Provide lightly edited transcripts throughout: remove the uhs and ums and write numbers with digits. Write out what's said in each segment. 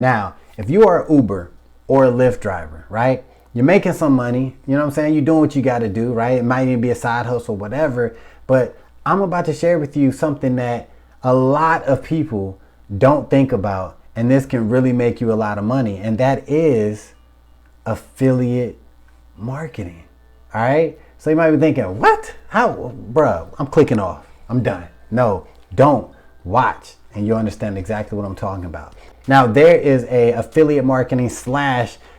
Now, if you are an Uber or a Lyft driver, right? You're making some money, you know what I'm saying? You're doing what you got to do, right? It might even be a side hustle, whatever. But I'm about to share with you something that a lot of people don't think about, and this can really make you a lot of money, and that is affiliate marketing. All right? So you might be thinking, what? How? Bruh, I'm clicking off. I'm done. No, don't. Watch, and you'll understand exactly what I'm talking about. Now, there is a affiliate marketing /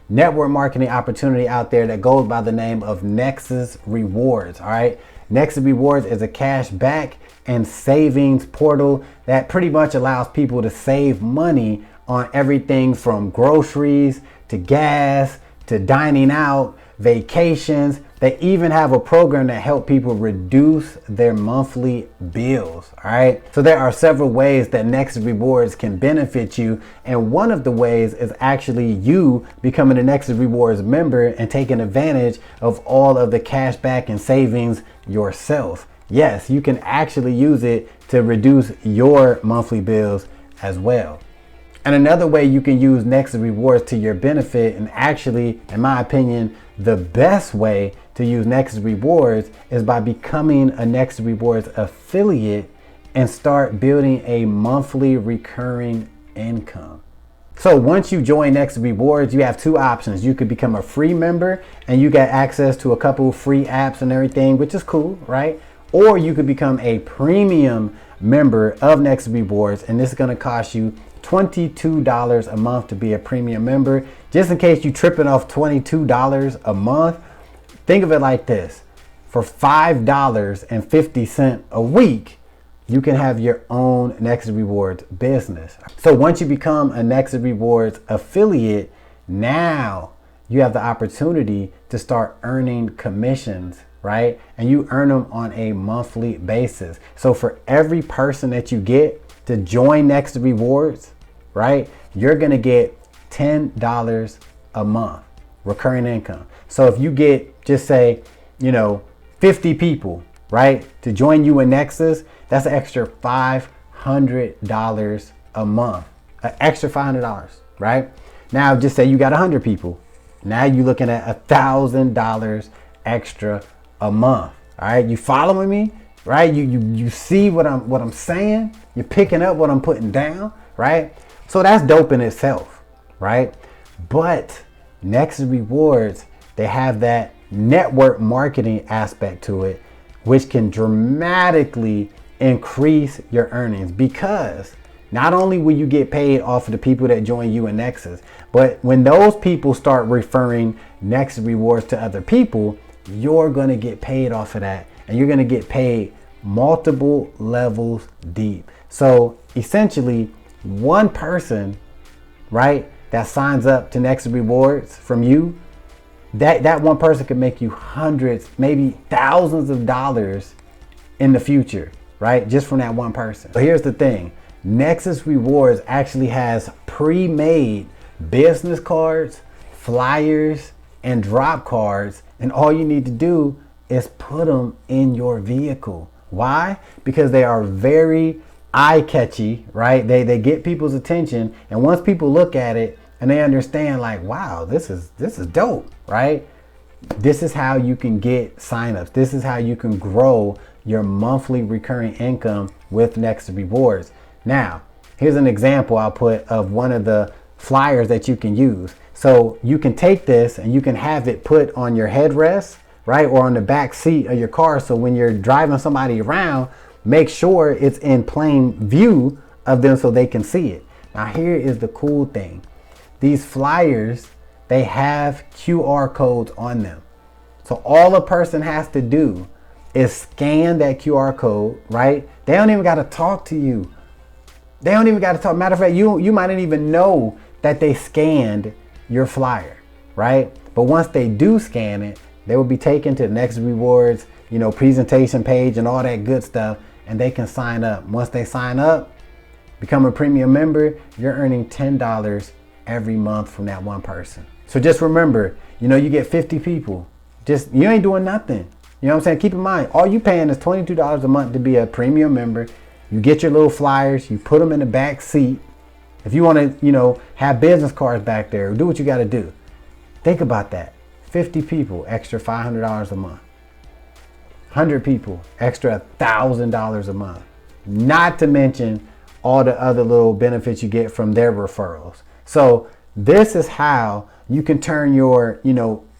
network marketing opportunity out there that goes by the name of Nexus Rewards. All right. Nexus Rewards is a cash back and savings portal that pretty much allows people to save money on everything from groceries to gas to dining out, vacations. They even have a program that helps people reduce their monthly bills. All right. So there are several ways that Nexus Rewards can benefit you. And one of the ways is actually you becoming a Nexus Rewards member and taking advantage of all of the cash back and savings yourself. Yes, you can actually use it to reduce your monthly bills as well. And another way you can use Nexus Rewards to your benefit, and actually, in my opinion, the best way to use Nexus Rewards is by becoming a Nexus Rewards affiliate and start building a monthly recurring income. So once you join Nexus Rewards, you have two options. You could become a free member and you get access to a couple free apps and everything, which is cool, right? Or you could become a premium member of Nexus Rewards, and this is going to cost you $22 a month to be a premium member. Just in case you tripping off $22 a month, think of it like this. For $5.50 a week, you can have your own Nexus Rewards business. So once you become a Nexus Rewards affiliate, now you have the opportunity to start earning commissions, right? And you earn them on a monthly basis. So for every person that you get to join Nexus Rewards, right, you're gonna get $10 a month recurring income. So if you get, just say, 50 people, right, to join you in Nexus, that's an extra $500 a month, an extra $500, right? Now just say you got 100 people. Now you're looking at $1,000 extra a month. All right, you following me? Right? You see what I'm saying? You're picking up what I'm putting down, right? So that's dope in itself, right? But Nexus Rewards, they have that network marketing aspect to it, which can dramatically increase your earnings, because not only will you get paid off of the people that join you in Nexus, but when those people start referring Nexus Rewards to other people, you're going to get paid off of that, and you're going to get paid multiple levels deep. So essentially, one person, right, that signs up to Nexus Rewards from you, that one person could make you hundreds, maybe thousands of dollars in the future, right? Just from that one person. So here's the thing. Nexus Rewards actually has pre-made business cards, flyers, and drop cards, and all you need to do is put them in your vehicle. Why? Because they are very eye-catchy, right? They get people's attention, and once people look at it and they understand, like, wow, this is dope, right? This is how you can get signups. This is how you can grow your monthly recurring income with Nexus Rewards. Now, here's an example I'll put of one of the flyers that you can use. So you can take this and you can have it put on your headrest, right? Or on the back seat of your car. So when you're driving somebody around, make sure it's in plain view of them so they can see it. Now, here is the cool thing. These flyers, they have QR codes on them. So all a person has to do is scan that QR code, right? They don't even got to talk to you. They don't even got to talk. Matter of fact, you might not even know that they scanned your flyer, right? But once they do scan it, they will be taken to the Nexus Rewards, presentation page and all that good stuff, and they can sign up. Once they sign up, become a premium member, you're earning $10 every month from that one person. So just remember, you get 50 people. You ain't doing nothing. You know what I'm saying? Keep in mind, all you paying is $22 a month to be a premium member. You get your little flyers, you put them in the back seat, If you want to, have business cards back there, do what you got to do. Think about that. 50 people, extra $500 a month. 100 people, extra $1,000 a month. Not to mention all the other little benefits you get from their referrals. So this is how you can turn your,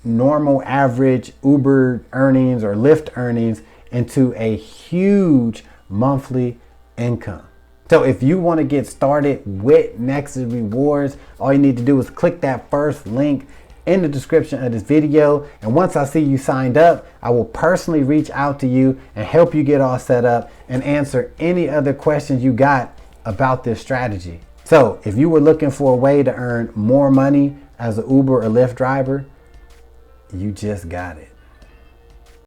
normal average Uber earnings or Lyft earnings into a huge monthly income. So if you want to get started with Nexus Rewards, all you need to do is click that first link in the description of this video. And once I see you signed up, I will personally reach out to you and help you get all set up and answer any other questions you got about this strategy. So if you were looking for a way to earn more money as an Uber or Lyft driver, you just got it.